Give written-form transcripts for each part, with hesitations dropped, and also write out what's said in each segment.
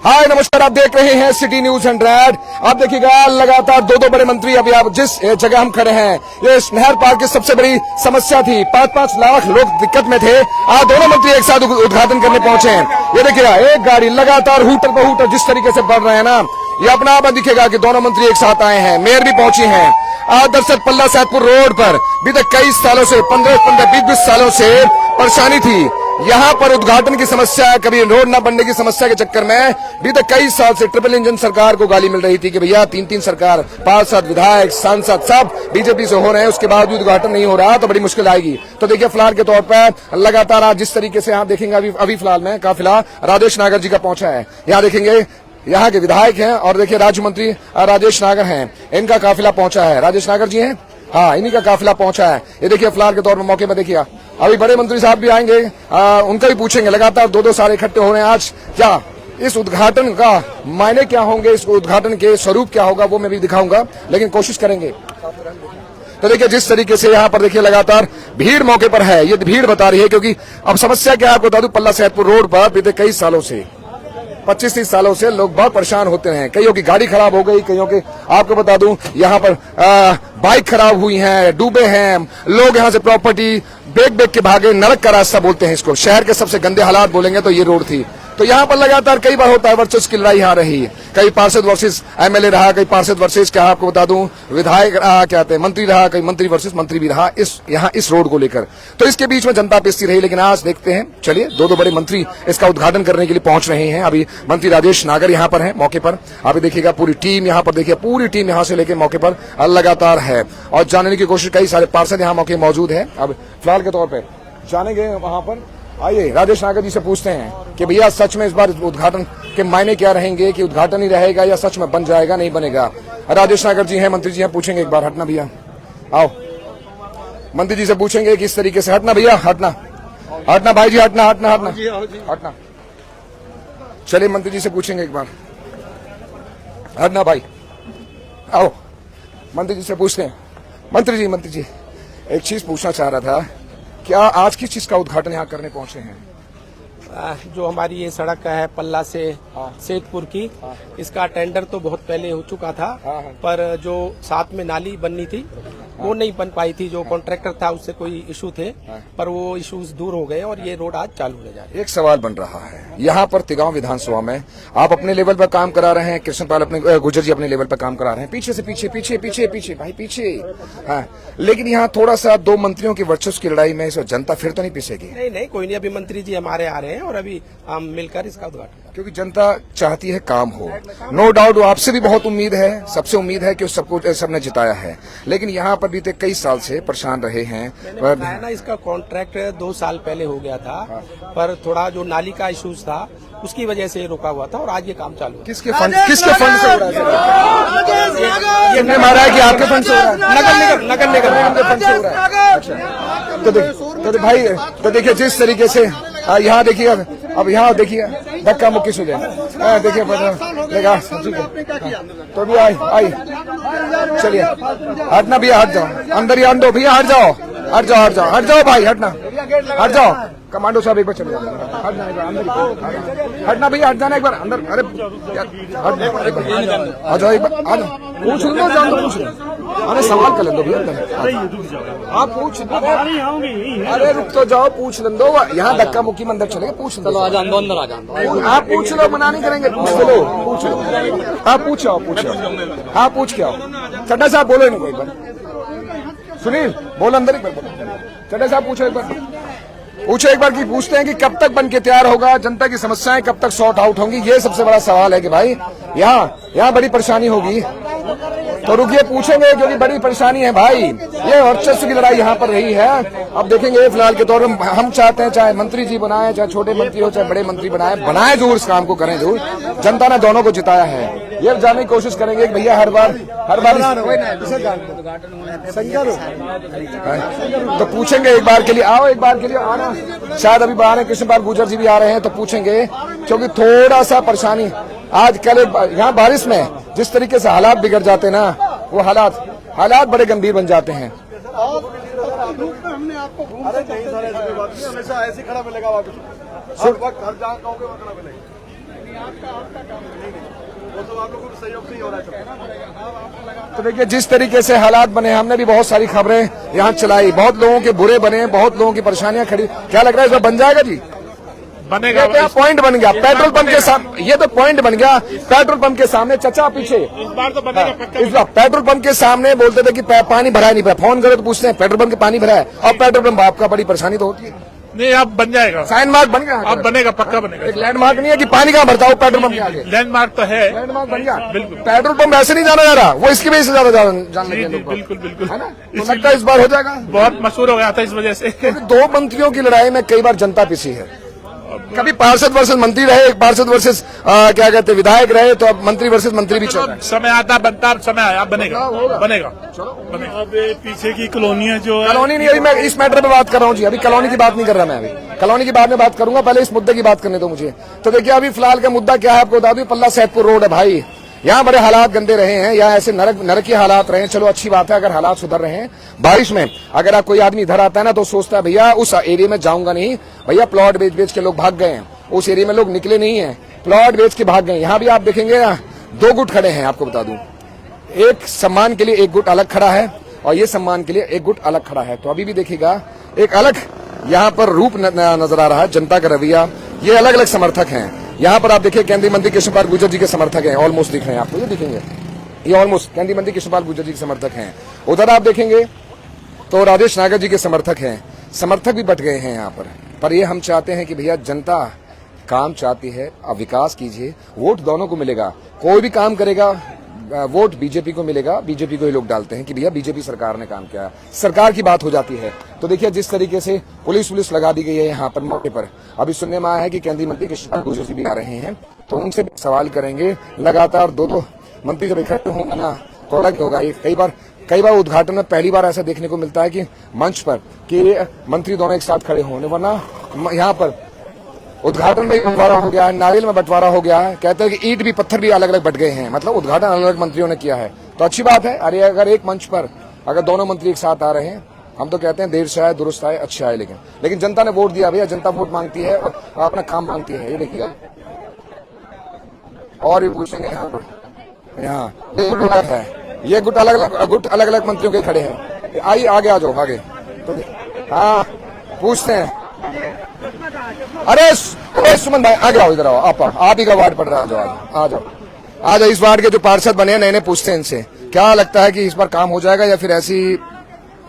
हाय नमस्कार, आप देख रहे हैं सिटी न्यूज 100। आप देखिएगा लगातार दो बड़े मंत्री। अभी आप जिस जगह हम खड़े हैं, ये नहर पार की सबसे बड़ी समस्या थी। 5-5 लाख लोग दिक्कत में थे। आज दोनों मंत्री एक साथ उद्घाटन करने पहुंचे हैं। ये देखिएगा एक गाड़ी लगातार हूटर पर हूटर जिस तरीके से बढ़ रहे हैं ना, ये अपना आप दिखेगा कि दोनों मंत्री एक साथ आए हैं। मेयर भी पहुंची हैं। आज दरअसल पल्ला सैदपुर रोड पर बीते कई सालों से 15-20 सालों से परेशानी थी। यहाँ पर उद्घाटन की समस्या, कभी रोड न बनने की समस्या के चक्कर में बीते कई साल से ट्रिपल इंजन सरकार को गाली मिल रही थी कि भैया 3-3 सरकार, 5-7 विधायक, सांसद सब बीजेपी से हो रहे हैं, उसके बाद भी उद्घाटन नहीं हो रहा तो बड़ी मुश्किल आएगी। तो देखिए फिलहाल के तौर पर लगातार आज जिस तरीके से यहाँ देखेंगे, अभी फिलहाल में काफिला राजेश नागर जी का पहुंचा है। यहाँ देखेंगे यहाँ के विधायक हैं और देखिए राज्य मंत्री राजेश नागर हैं, इनका काफिला पहुंचा है। राजेश नागर जी हैं, हाँ, इन्हीं का काफिला पहुंचा है। ये देखिए फिलहाल के तौर पर मौके पर देखिए अभी बड़े मंत्री साहब भी आएंगे, उनका भी पूछेंगे। लगातार दो सारे इकट्ठे हो रहे हैं आज। क्या इस उद्घाटन का मायने क्या होंगे, इस उद्घाटन के स्वरूप क्या होगा, वो मैं भी दिखाऊंगा, लेकिन कोशिश करेंगे। तो देखिए जिस तरीके से यहाँ पर देखिए लगातार भीड़ मौके पर है, ये भीड़ बता रही है। क्योंकि अब समस्या क्या है आपको बता दूं, पल्ला सैदपुर रोड पर बीते कई सालों से 25-30 सालों से लोग बहुत परेशान होते हैं। कईयों की गाड़ी खराब हो गई, कईयों के आपको बता दूं यहाँ पर बाइक खराब हुई हैं, डूबे हैं लोग। यहाँ से प्रॉपर्टी बेच के भागे। नरक का रास्ता बोलते हैं इसको, शहर के सबसे गंदे हालात बोलेंगे तो ये रोड थी। तो यहाँ पर लगातार कई बार होता है वर्चस्व की लड़ाई यहाँ रही है। कई पार्षद वर्सेस एमएलए रहा, कई पार्षद वर्सेस क्या आपको बता दूं विधायक रहा, क्या कहते हैं मंत्री रहा, कई मंत्री वर्सेस मंत्री भी रहा इस रोड को लेकर। तो इसके बीच में जनता पिसती रही। लेकिन आज देखते हैं, चलिए दो बड़े मंत्री इसका उद्घाटन करने के लिए पहुंच रहे हैं। अभी मंत्री राजेश नागर यहाँ पर है मौके पर। अभी देखिएगा पूरी टीम यहाँ पर, देखिए पूरी टीम यहाँ से लेकर मौके पर लगातार है और जानने की कोशिश। कई सारे पार्षद यहाँ मौके मौजूद है। अब फिलहाल के तौर पर जानेंगे वहां पर। आइए राजेश नागर जी से पूछते हैं कि भैया सच में इस बार उद्घाटन के मायने क्या रहेंगे, कि उद्घाटन ही रहेगा या सच में बन जाएगा, नहीं बनेगा। राजेश नागर जी हैं, मंत्री जी हैं, पूछेंगे एक बार। हटना भैया, आओ मंत्री जी से पूछेंगे किस तरीके से। हटना भैया, हटना हटना भाई जी, हटना हटना हटना हटना। चलिए मंत्री जी से पूछेंगे एक बार। हटना भाई, आओ मंत्री जी से पूछते हैं। मंत्री जी एक चीज पूछना चाह रहा था, क्या आज किस चीज का उद्घाटन यहाँ करने पहुंचे हैं? जो हमारी ये सड़क है पल्ला से सैदपुर की, इसका टेंडर तो बहुत पहले हो चुका था, पर जो साथ में नाली बननी थी वो नहीं बन पाई थी। जो कॉन्ट्रैक्टर था उससे कोई इशू थे, पर वो इश्यूज दूर हो गए और ये रोड आज चालू हो जा रही है। एक सवाल बन रहा है यहाँ पर तिगांव विधानसभा में, आप अपने लेवल पर काम करा रहे हैं, कृष्णपाल अपने गुर्जर जी अपने लेवल पर काम करा रहे हैं, पीछे से पीछे भाई पीछे। हाँ, लेकिन यहाँ थोड़ा सा दो मंत्रियों की वर्चस्व की लड़ाई में जनता फिर तो नहीं पिसेगी? नहीं, कोई नहीं। अभी मंत्री जी हमारे आ रहे हैं और अभी हम मिलकर इसका उद्घाटन, क्योंकि जनता चाहती है काम हो। नो डाउट आपसे भी बहुत उम्मीद है, सबसे उम्मीद है कि सबको सबने जिताया है। लेकिन यहाँ पर बीते कई साल से परेशान रहे हैं। ना इसका कॉन्ट्रैक्ट 2 साल पहले हो गया था, पर थोड़ा जो नाली का इश्यूज था उसकी वजह से रुका हुआ था और आज ये काम चालू है। किसके फंड से हो रहा है? ये मारा है कि आपके फंड से हो रहा है? नगर निगम के फंड से हो रहा है। अच्छा, तो भाई तो देखिए जिस तरीके से यहाँ देखिए, अब यहाँ देखिए धक्का मुक्की सुझे देखिए तो भी आई चलिए हटना भैया, हट जाओ अंदर ही दो भैया, हट जाओ भाई, हट जाओ। कमांडो साहब एक बार चले जाओ, हटना भैया, हट जाना एक बार अंदर। अरे आ जाओ एक बार, आ जाओ, पूछ लो, जान दो, पूछ लो। अरे सवाल कर लो भैया अंदर, आप पूछ लो। अरे रुक तो जाओ, पूछ लो। यहाँ धक्का मुक्की में अंदर चलेगा, पूछ लो। अंदर आ जाओ, आप पूछ लो, मना नहीं करेंगे, पूछ लो। आप पूछो, हाँ पूछ के आओ। चड्डा साहब बोलो इनको एक बार, सुनील बोलो अंदर एक बार, चड्डा साहब पूछो एक बार कि पूछते हैं कि कब तक बन के तैयार होगा, जनता की समस्याएं कब तक सॉर्ट आउट होंगी। ये सबसे बड़ा सवाल है कि भाई यहाँ बड़ी परेशानी होगी। तो रुकिए पूछेंगे, क्योंकि बड़ी परेशानी है भाई। ये वर्चस्व की लड़ाई यहाँ पर रही है। अब देखेंगे फिलहाल के तौर पर हम चाहते हैं चाहे मंत्री जी बनाए, चाहे छोटे मंत्री हो, चाहे बड़े मंत्री बनाए जरूर, इस काम को करें जरूर। जनता ने दोनों को जिताया है। ये जानने की कोशिश करेंगे कि भैया हर बार तो पूछेंगे एक बार के लिए, आओ एक बार के लिए आना। शायद अभी बाहर कृष्णपाल गुर्जर जी भी आ रहे हैं तो पूछेंगे, क्योंकि थोड़ा सा परेशानी आज कल यहाँ बारिश में जिस तरीके से हालात बिगड़ जाते हैं ना, वो हालात बड़े गंभीर बन जाते हैं। हमने आपको हमेशा ऐसे खड़ा मिलेगा, वो तो आप लोगों को सहयोग से ही हो रहा है। तो देखिए जिस तरीके से हालात बने, हमने भी बहुत सारी खबरें यहाँ चलाई, बहुत लोगों के बुरे बने, बहुत लोगों की परेशानियां खड़ी। क्या लग रहा है इस बार बन जाएगा जी? बनेगा। ये क्या पॉइंट बन गया पेट्रोल पंप के सामने, ये तो पॉइंट बन गया पेट्रोल पंप के सामने। चचा पीछे इस बार तो बनेगा पक्का। इस बार पेट्रोल पंप के सामने बोलते थे कि पानी भरा नहीं, फोन करो तो पूछते हैं पेट्रोल पंप के पानी भरा है, और पेट्रोल पंप आपका बड़ी परेशानी तो होती है। नहीं, अब बन जाएगा, साइन मार्क बन गया, अब बनेगा, पक्का बनेगा। एक लैंडमार्क नहीं है कि पानी कहाँ भरता हो पेट्रोल पंप के आगे, लैंडमार्क तो है, लैंडमार्क बन गया। बिल्कुल। पेट्रोल पंप ऐसे नहीं जाना जा रहा, वो इसकी वजह से ज्यादा जान लगे लोग, बिल्कुल बिल्कुल है ना? तो लगता है इस बार हो जाएगा। बहुत मशहूर हो गया था इस वजह से। दो मंत्रियों की लड़ाई में कई बार जनता पिसी है, कभी पार्षद वर्सेस मंत्री रहे, एक पार्षद वर्सेस क्या कहते हैं विधायक रहे, तो अब मंत्री वर्सेस मंत्री भी चल रहा है। समय आता बनता, समय आया, बनेगा, बनेगा। अब पीछे की कॉलोनियां जो है, कॉलोनी नहीं, अभी मैं इस मैटर पे बात कर रहा हूँ जी, अभी कॉलोनी की बात नहीं कर रहा मैं, अभी कॉलोनी की बाद में बात करूंगा, पहले इस मुद्दे की बात करने दो मुझे। तो देखिए अभी फिलहाल का मुद्दा क्या है आपको बता दूं, पल्ला सैदपुर रोड है भाई, यहाँ बड़े हालात गंदे रहे हैं, यहाँ ऐसे नरक के हालात रहे हैं। चलो अच्छी बात है अगर हालात सुधर रहे हैं। बारिश में अगर आप कोई आदमी इधर आता है ना तो सोचता है भैया उस एरिया में जाऊंगा नहीं, भैया प्लॉट बेच बेच के लोग भाग गए हैं, उस एरिया में लोग निकले नहीं है, प्लॉट बेच के भाग गए। यहाँ भी आप देखेंगे ना 2 गुट खड़े हैं, आपको बता दूं, एक सम्मान के लिए एक गुट अलग खड़ा है और ये सम्मान के लिए एक गुट अलग खड़ा है। तो अभी भी देखिएगा एक अलग यहाँ पर रूप नजर आ रहा है जनता का रवैया। ये अलग अलग समर्थक हैं। यहाँ पर आप देखिए केंद्रीय मंत्री कृष्णपाल गुर्जर जी के समर्थक हैं, ऑलमोस्ट दिख रहे हैं आपको, ये दिखेंगे, ये ऑलमोस्ट केंद्रीय मंत्री कृष्णपाल गुर्जर जी के समर्थक हैं। उधर आप देखेंगे तो राजेश नागर जी के समर्थक हैं, समर्थक भी बट गए हैं यहाँ पर ये हम चाहते हैं कि भैया जनता काम चाहती है, अब विकास कीजिए, वोट दोनों को मिलेगा, कोई भी काम करेगा वोट बीजेपी को मिलेगा, बीजेपी को ही लोग डालते हैं कि भैया बीजेपी सरकार ने काम किया, सरकार की बात हो जाती है। तो देखिए जिस तरीके से पुलिस लगा दी गई है यहाँ पर मौके पर, अभी सुनने में आया है कि केंद्रीय मंत्री कृष्णपाल गुर्जर जी भी आ रहे हैं, तो उनसे भी सवाल करेंगे। लगातार दो मंत्री जब इकट्ठे होंगे ना तो अलग होगा। कई बार उद्घाटन में पहली बार ऐसा देखने को मिलता है कि मंच पर कि मंत्री दोनों एक साथ खड़े होने, वरना यहाँ पर उद्घाटन में बंटवारा हो गया है, नारियल में बंटवारा हो गया है, कहते हैं कि ईंट भी पत्थर भी अलग अलग बट गए हैं, मतलब उद्घाटन अलग अलग मंत्रियों ने किया है, तो अच्छी बात है। अरे अगर एक मंच पर अगर दोनों मंत्री एक साथ आ रहे हैं, हम तो कहते हैं देर से आए दुरुस्त आए, अच्छे आए, लेकिन जनता ने वोट दिया भैया, जनता वोट मांगती है और अपना काम मांगती है। ये देखिएगा और भी पूछेंगे यहाँ ये गुट अलग अलग मंत्रियों के खड़े हैं। आइए आगे आ जाओ, आगे तो हाँ पूछते हैं। अरे सुमन भाई आगे आओ, इधर आओ, आप ही का वार्ड पड़ रहा है, आ जाओ। इस वार्ड के जो पार्षद बने हैं नए पूछते हैं इनसे, क्या लगता है कि इस बार काम हो जाएगा या फिर ऐसी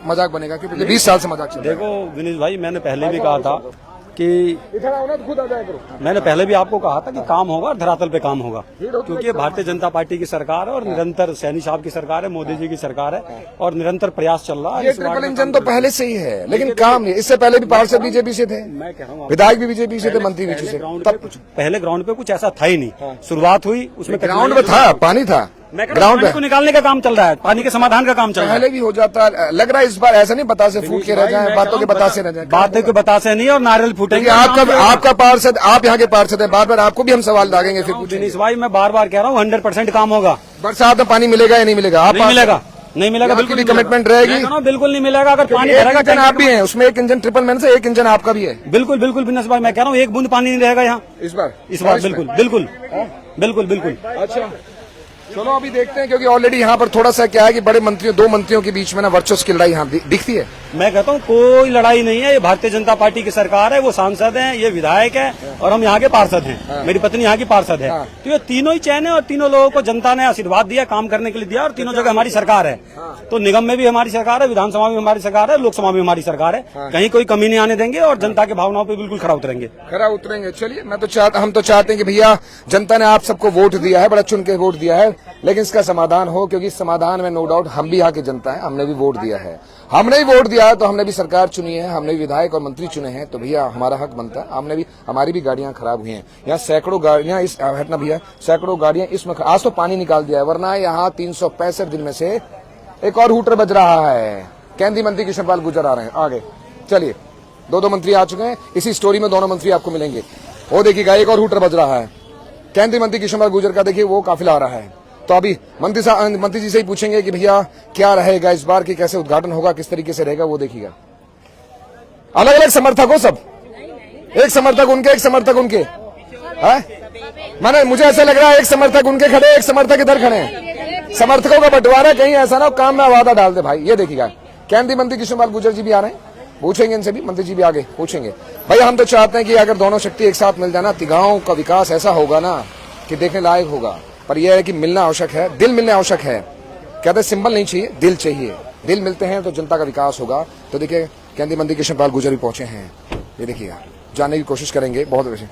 मजाक बनेगा? क्योंकि 20 साल से मजाक चल रहा है। देखो विनीत भाई, मैंने पहले भी कहा था कि इधर आओ ना तो खुद आ जाया करो। मैंने पहले भी आपको कहा था कि काम होगा, धरातल पे काम होगा, क्योंकि ये भारतीय जनता पार्टी की सरकार है और निरंतर सैनी साहब की सरकार है, मोदी जी की सरकार है और निरंतर प्रयास चल रहा है। ये ट्रिपल इंजन तो पहले से ही है, लेकिन काम नहीं। इससे पहले भी पार्षद बीजेपी से थे, मैं कह रहा हूँ विधायक भी बीजेपी से थे, मंत्री भी से। पहले ग्राउंड पे कुछ ऐसा था ही नहीं, शुरुआत हुई उसमें ग्राउंड में था, पानी था, ग्राउंड को निकालने का काम चल रहा है, पानी के समाधान का काम चल रहा है। पहले भी हो जाता, लग रहा है इस बार ऐसा नहीं बता से फूट के रह जाए, बातों के बता से रह जाए, बातों के बता से नहीं और नारियल फूटेंगे। आपका पार्षद, आप यहाँ के पार्षद है, बार आपको भी हम सवाल दागेंगे फिर पूछेंगे। दिनेश भाई मैं बार कह रहा हूँ 100% काम होगा। बरसात में पानी मिलेगा या नहीं मिलेगा? आप नहीं मिलेगा, बिल्कुल कमिटमेंट रहेगी, बिल्कुल नहीं मिलेगा। अगर पानी रहेगा, इंजन आप भी हैं उसमें, एक इंजन ट्रिपल मैन से एक इंजन आपका भी है। बिल्कुल दिनेश भाई मैं कह रहा हूँ एक बूंद पानी नहीं रहेगा यहाँ इस बार बिल्कुल। अच्छा चलो अभी देखते हैं, क्योंकि ऑलरेडी यहाँ पर थोड़ा सा क्या है कि बड़े मंत्रियों, 2 मंत्रियों के बीच में ना वर्चस्व की लड़ाई यहाँ दिखती है। मैं कहता हूँ कोई लड़ाई नहीं है, ये भारतीय जनता पार्टी की सरकार है, वो सांसद हैं, ये विधायक है और हम यहाँ के पार्षद हैं। मेरी पत्नी यहाँ की पार्षद है। तो ये तीनों ही चैन है और तीनों लोगों को जनता ने आशीर्वाद दिया, काम करने के लिए दिया और तीनों जगह हमारी सरकार है। तो निगम में भी हमारी सरकार है, विधानसभा में हमारी सरकार है, लोकसभा में हमारी सरकार है, कहीं कोई कमी नहीं आने देंगे और जनता के भावनाओं पर बिल्कुल खरा उतरेंगे। चलिए हम तो चाहते हैं कि भैया जनता ने आप सबको वोट दिया है, बड़ा चुन के वोट दिया है, लेकिन इसका समाधान हो, क्योंकि इस समाधान में नो डाउट हम भी यहाँ की जनता है, हमने भी वोट दिया है, तो हमने भी सरकार चुनी है, हमने भी विधायक और मंत्री चुने हैं, तो भैया हमारा हक बनता है। हमारी भी गाड़ियां खराब हुई हैं, यहाँ सैकड़ों गाड़ियां सैकड़ों गाड़ियां इसमें, आज तो पानी निकाल दिया है, वरना यहाँ 365 दिन में से एक और हूटर बज रहा है। केंद्रीय मंत्री कृष्णपाल गुर्जर आ रहे हैं आगे। चलिए 2 मंत्री आ चुके हैं, इसी स्टोरी में दोनों मंत्री आपको मिलेंगे। वो देखिएगा एक और हूटर बज रहा है केंद्रीय मंत्री कृष्णपाल गुर्जर का, देखिए वो काफिला आ रहा है। तो अभी मंत्री जी से ही पूछेंगे कि भैया क्या रहेगा इस बार की, कैसे उद्घाटन होगा, किस तरीके से रहेगा, वो देखिएगा। अलग अलग समर्थक हो सब, एक समर्थक उनके माने मुझे ऐसा लग रहा है एक समर्थक उनके खड़े, एक समर्थक इधर खड़े हैं। समर्थकों का बंटवारा कहीं ऐसा ना हो काम में वादा डाल दे भाई। ये देखिएगा केंद्रीय मंत्री कृष्णपाल गुर्जर जी भी आ रहे हैं, पूछेंगे इनसे भी, मंत्री जी भी आगे पूछेंगे। भाई हम तो चाहते हैं कि अगर दोनों शक्ति एक साथ मिल जाना, गांव का विकास ऐसा होगा ना कि देखने लायक होगा। पर यह है कि मिलना आवश्यक है, दिल मिलना आवश्यक है। कहते सिंबल नहीं चाहिए, दिल चाहिए। दिल मिलते हैं तो जनता का विकास होगा। तो देखिए केंद्रीय मंत्री कृष्णपाल गुर्जर भी पहुंचे हैं, ये देखिए जानने की कोशिश करेंगे बहुत वैसे।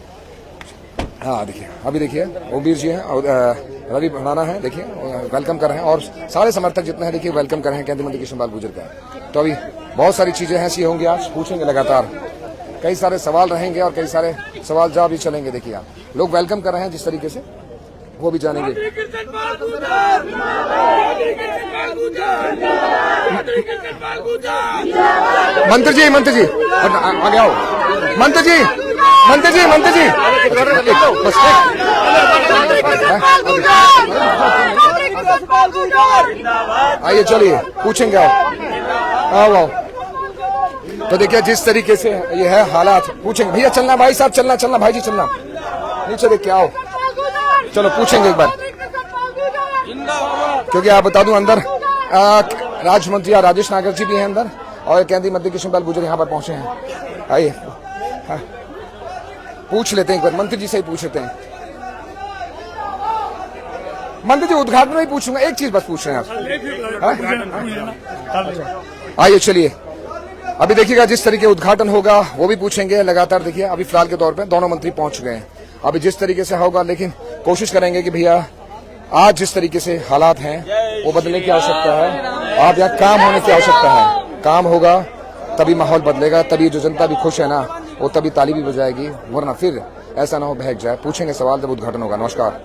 हाँ देखिए अभी देखिए ओबीर जी हैं और रवि भड़ाना है, देखिए वेलकम कर रहे हैं और सारे समर्थक जितने हैं देखिए वेलकम कर रहे हैं केंद्रीय मंत्री कृष्णपाल गुर्जर का। तो अभी बहुत सारी चीजें ऐसी होंगी, आज पूछेंगे लगातार, कई सारे सवाल रहेंगे और कई सारे सवाल जवाब भी चलेंगे। देखिए आप लोग वेलकम कर रहे हैं जिस तरीके से, वो भी जानेंगे। मंत्री जी आगे आओ। मंत्री जी आइए चलिए पूछेंगे आओ। तो देखिए जिस तरीके से ये है हालात, पूछेंगे। भैया चलना, भाई साहब चलना, भाई जी चलना, नीचे देख के आओ। चलो पूछेंगे एक बार, क्योंकि आप बता दूं अंदर राज्य मंत्री राजेश नागर जी भी हैं अंदर और केंद्रीय मंत्री कृष्णपाल गुर्जर यहाँ पर पहुंचे हैं। आइए पूछ लेते हैं एक बार, मंत्री जी से ही पूछ लेते हैं। मंत्री जी उद्घाटन में ही पूछूंगा, एक चीज बस पूछ रहे हैं आप। आइए चलिए अभी देखिएगा जिस तरीके उद्घाटन होगा वो भी पूछेंगे लगातार। देखिए अभी फिलहाल के तौर पे दोनों मंत्री पहुंच गए हैं, अभी जिस तरीके से होगा, लेकिन कोशिश करेंगे कि भैया आज जिस तरीके से हालात हैं वो बदलने की आवश्यकता है। आप यहाँ काम होने की आवश्यकता है, काम होगा तभी माहौल बदलेगा, तभी जो जनता भी खुश है ना वो तभी ताली भी बजाएगी, वरना फिर ऐसा ना हो बहक जाए। पूछेंगे सवाल जब उद्घाटन होगा। नमस्कार।